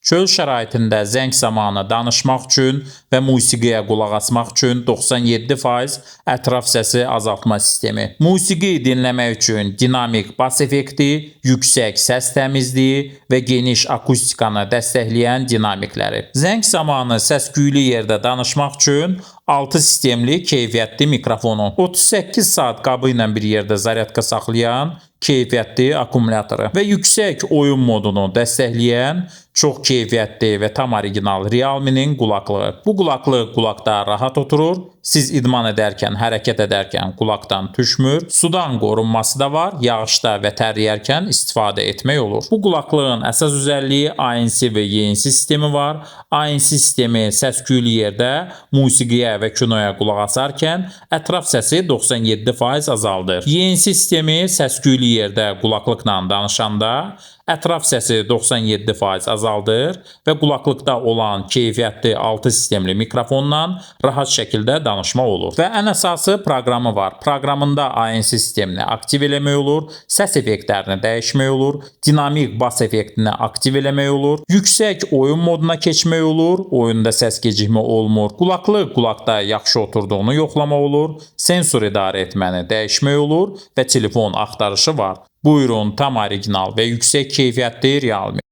Çöl şəraitində zəng zamanı danışmaq üçün və musiqiyə qulaq asmaq üçün 97% ətraf səsi azaltma sistemi. Musiqi dinləmək üçün dinamik bas effekti, yüksək səs təmizliyi və geniş akustikanı dəstəkləyən dinamikləri. Zəng zamanı səs-küylü yerdə danışmaq üçün 6 sistemli keyfiyyətli mikrofonu, 38 saat qabı ilə bir yerdə zaryadka saxlayan keyfiyyətli akkumulatoru və yüksək oyun modunu dəstəkləyən çox keyfiyyətli və tam orijinal Realme-nin qulaqlığı. Bu qulaqlıq qulaqda rahat oturur, siz idman edərkən, hərəkət edərkən qulaqdan düşmür, sudan qorunması da var, yağışda və tərləyərkən istifadə etmək olur. Bu qulaqlığın əsas özəlliyi ANC və YNC sistemi var. ANC sistemi səs-küylü yerdə musiqiyə və kinoya qulaq asarkən ətraf səsi 97% azaldır. YNC sistemi səs-küylü yerdə qulaqlıqla danışanda ətraf səsi 97% azaldır və qulaqlıqda olan keyfiyyətli 6 sistemli mikrofonla rahat şəkildə danışmaq olur. Və ən əsası proqramı var. Proqramında ANC sistemini aktiv eləmək olur, səs effektlərini dəyişmək olur, dinamik bas effektini aktiv eləmək olur, yüksək oyun moduna keçmək olur, oyunda səs gecikmə olmur, qulaqlıq qulaqda yaxşı oturduğunu yoxlamaq olur, sensor idarə etməni dəyişmək olur və telefon axtarışı var. Buyurun, tam orijinal və yüksək keyfiyyətli Realme.